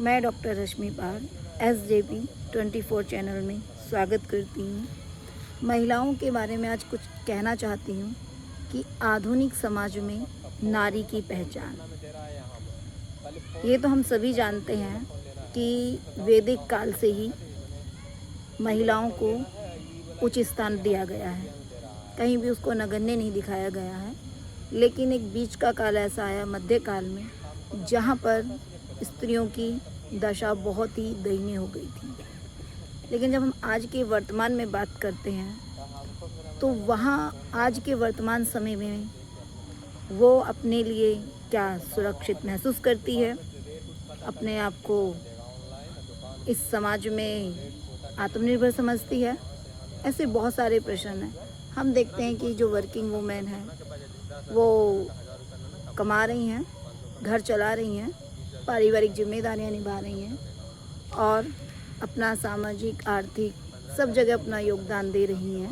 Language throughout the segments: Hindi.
मैं डॉक्टर रश्मि पाल SJP 24 चैनल में स्वागत करती हूँ। महिलाओं के बारे में आज कुछ कहना चाहती हूँ कि आधुनिक समाज में नारी की पहचान। ये तो हम सभी जानते हैं कि वैदिक काल से ही महिलाओं को उच्च स्थान दिया गया है, कहीं भी उसको नगण्य नहीं दिखाया गया है। लेकिन एक बीच का काल ऐसा आया मध्यकाल में, जहाँ पर स्त्रियों की दशा बहुत ही दयनीय हो गई थी। लेकिन जब हम आज के वर्तमान में बात करते हैं तो वहाँ आज के वर्तमान समय में वो अपने लिए क्या सुरक्षित महसूस करती है, अपने आप को इस समाज में आत्मनिर्भर समझती है। ऐसे बहुत सारे प्रश्न हैं। हम देखते हैं कि जो वर्किंग वुमेन है वो कमा रही हैं, घर चला रही हैं, पारिवारिक जिम्मेदारियां निभा रही हैं और अपना सामाजिक आर्थिक सब जगह अपना योगदान दे रही हैं,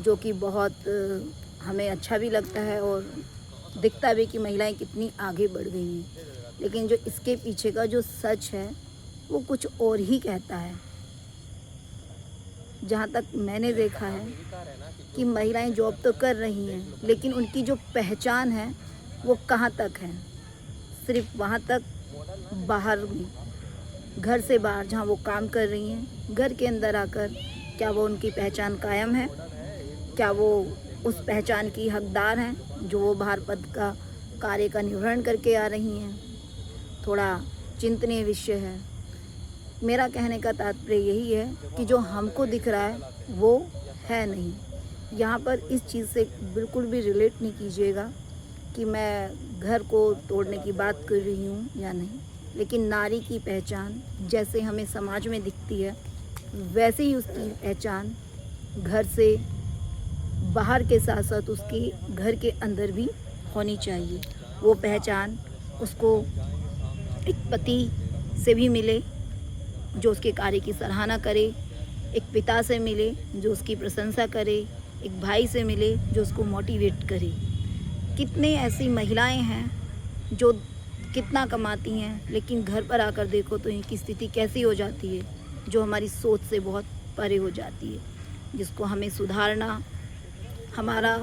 जो कि बहुत हमें अच्छा भी लगता है और दिखता भी कि महिलाएं कितनी आगे बढ़ गई हैं। लेकिन जो इसके पीछे का जो सच है वो कुछ और ही कहता है। जहाँ तक मैंने देखा है कि महिलाएं जॉब तो कर रही हैं, लेकिन उनकी जो पहचान है वो कहाँ तक है, सिर्फ वहाँ तक बाहर में, घर से बाहर जहाँ वो काम कर रही हैं, घर के अंदर आकर क्या वो उनकी पहचान कायम है, क्या वो उस पहचान की हकदार हैं जो वो बाहर पद का कार्य का निर्वहन करके आ रही हैं। थोड़ा चिंतनीय विषय है। मेरा कहने का तात्पर्य यही है कि जो हमको दिख रहा है वो है नहीं। यहाँ पर इस चीज़ से बिल्कुल भी रिलेट नहीं कीजिएगा कि मैं घर को तोड़ने की बात कर रही हूँ या नहीं। लेकिन नारी की पहचान जैसे हमें समाज में दिखती है, वैसे ही उसकी पहचान घर से बाहर के साथ साथ उसकी घर के अंदर भी होनी चाहिए। वो पहचान उसको एक पति से भी मिले जो उसके कार्य की सराहना करे, एक पिता से मिले जो उसकी प्रशंसा करे, एक भाई से मिले जो उसको मोटिवेट करे। कितने ऐसी महिलाएं हैं जो कितना कमाती हैं, लेकिन घर पर आकर देखो तो इनकी स्थिति कैसी हो जाती है, जो हमारी सोच से बहुत परे हो जाती है, जिसको हमें सुधारना हमारा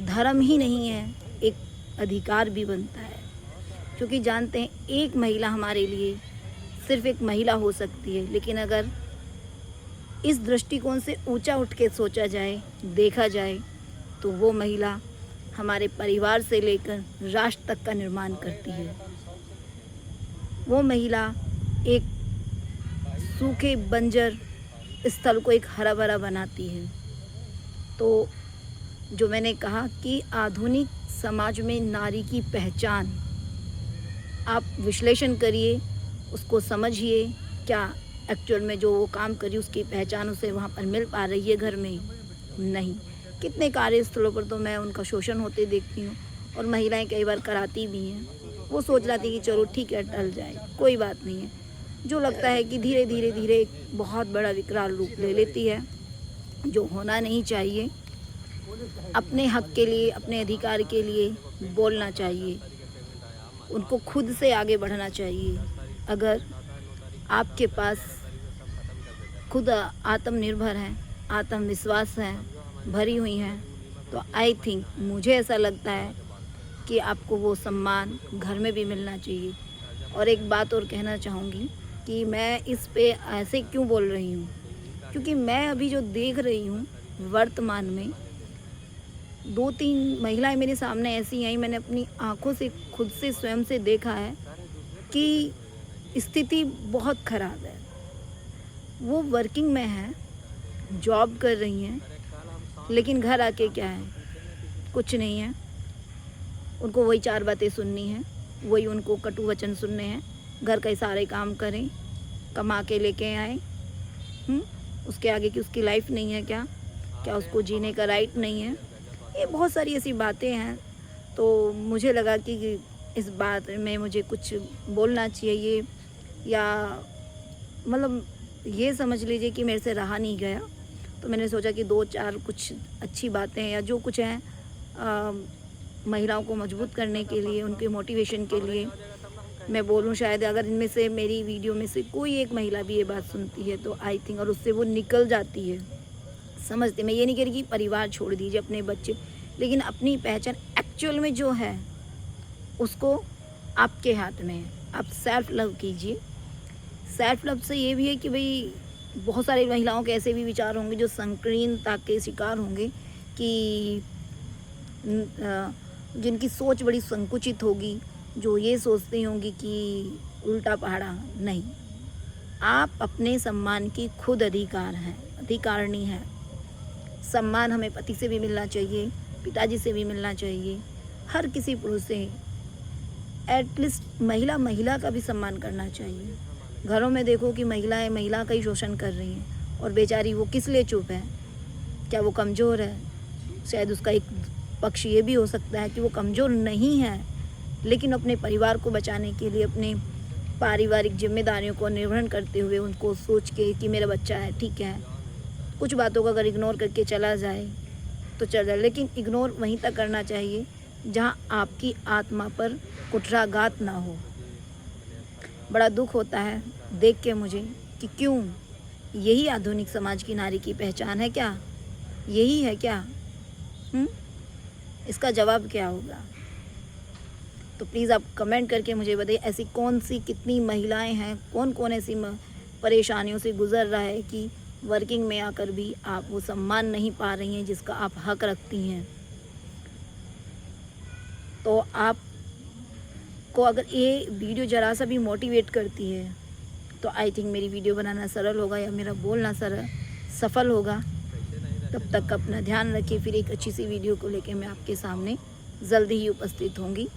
धर्म ही नहीं है, एक अधिकार भी बनता है। क्योंकि जानते हैं एक महिला हमारे लिए सिर्फ एक महिला हो सकती है, लेकिन अगर इस दृष्टिकोण से ऊंचा उठ के सोचा जाए, देखा जाए, तो वो महिला हमारे परिवार से लेकर राष्ट्र तक का निर्माण करती है। वो महिला एक सूखे बंजर स्थल को एक हरा भरा बनाती है। तो जो मैंने कहा कि आधुनिक समाज में नारी की पहचान, आप विश्लेषण करिए, उसको समझिए, क्या एक्चुअल में जो वो काम करी उसकी पहचान उसे वहाँ पर मिल पा रही है घर में? नहीं। कितने कार्यस्थलों पर तो मैं उनका शोषण होते देखती हूँ और महिलाएं कई बार कराती भी हैं। वो सोच लाती कि चलो ठीक है, टल जाए, कोई बात नहीं है। जो लगता है कि धीरे धीरे धीरे एक बहुत बड़ा विकराल रूप ले लेती है, जो होना नहीं चाहिए। अपने हक के लिए, अपने अधिकार के लिए बोलना चाहिए, उनको खुद से आगे बढ़ना चाहिए। अगर आपके पास खुद आत्मनिर्भर हैं, आत्मविश्वास हैं, भरी हुई हैं, तो आई थिंक, मुझे ऐसा लगता है कि आपको वो सम्मान घर में भी मिलना चाहिए। और एक बात और कहना चाहूँगी कि मैं इस पे ऐसे क्यों बोल रही हूँ, क्योंकि मैं अभी जो देख रही हूँ वर्तमान में, 2-3 महिलाएं मेरे सामने ऐसी आई, मैंने अपनी आँखों से खुद से स्वयं से देखा है कि स्थिति बहुत ख़राब है। वो वर्किंग में हैं, जॉब कर रही हैं, लेकिन घर आके क्या है, कुछ नहीं है। उनको वही 4 बातें सुननी है, वही उनको कटु वचन सुनने हैं। घर के सारे काम करें, कमा के लेके आए, उसके आगे की उसकी लाइफ नहीं है क्या? क्या उसको जीने का राइट नहीं है? ये बहुत सारी ऐसी बातें हैं। तो मुझे लगा कि इस बात में मुझे कुछ बोलना चाहिए, या मतलब ये समझ लीजिए कि मेरे से रहा नहीं गया। तो मैंने सोचा कि 2-4 कुछ अच्छी बातें या जो कुछ हैं महिलाओं को मजबूत करने के लिए, उनके मोटिवेशन के लिए मैं बोलूँ शायद अगर इनमें से मेरी वीडियो में से कोई एक महिला भी ये बात सुनती है तो आई थिंक और उससे वो निकल जाती है, समझते। मैं ये नहीं कह रही कि परिवार छोड़ दीजिए, अपने बच्चे, लेकिन अपनी पहचान एक्चुअल में जो है उसको आपके हाथ में है। आप सेल्फ लव कीजिए। सेल्फ लव से ये भी है कि भाई बहुत सारी महिलाओं के ऐसे भी विचार होंगे जो संकीर्णता के शिकार होंगे कि जिनकी सोच बड़ी संकुचित होगी, जो ये सोचती होंगी कि उल्टा पहाड़ा। नहीं, आप अपने सम्मान की खुद अधिकारणी हैं। सम्मान हमें पति से भी मिलना चाहिए, पिताजी से भी मिलना चाहिए, हर किसी पुरुष से। एटलीस्ट महिला का भी सम्मान करना चाहिए। घरों में देखो कि महिलाएं महिला का ही शोषण कर रही हैं और बेचारी वो किस लिए चुप है? क्या वो कमज़ोर है? शायद उसका एक पक्ष ये भी हो सकता है कि वो कमज़ोर नहीं है, लेकिन अपने परिवार को बचाने के लिए, अपने पारिवारिक जिम्मेदारियों को निर्वहन करते हुए, उनको सोच के कि मेरा बच्चा है, ठीक है, कुछ बातों को अगर इग्नोर करके चला जाए तो चल जाए, लेकिन इग्नोर वहीं तक करना चाहिए जहाँ आपकी आत्मा पर कुठाराघात ना हो। बड़ा दुख होता है देख के मुझे कि क्यों, यही आधुनिक समाज की नारी की पहचान है क्या? यही है क्या? इसका जवाब क्या होगा? तो प्लीज़ आप कमेंट करके मुझे बताइए, ऐसी कौन सी कितनी महिलाएं हैं, कौन कौन ऐसी परेशानियों से गुजर रहा है कि वर्किंग में आकर भी आप वो सम्मान नहीं पा रही हैं जिसका आप हक रखती हैं। तो आपको अगर ये वीडियो ज़रा सा भी मोटिवेट करती है तो आई थिंक मेरी वीडियो बनाना सरल होगा या मेरा बोलना सफल होगा। तब तक अपना ध्यान रखिए। फिर एक अच्छी सी वीडियो को लेकर मैं आपके सामने जल्दी ही उपस्थित होंगी।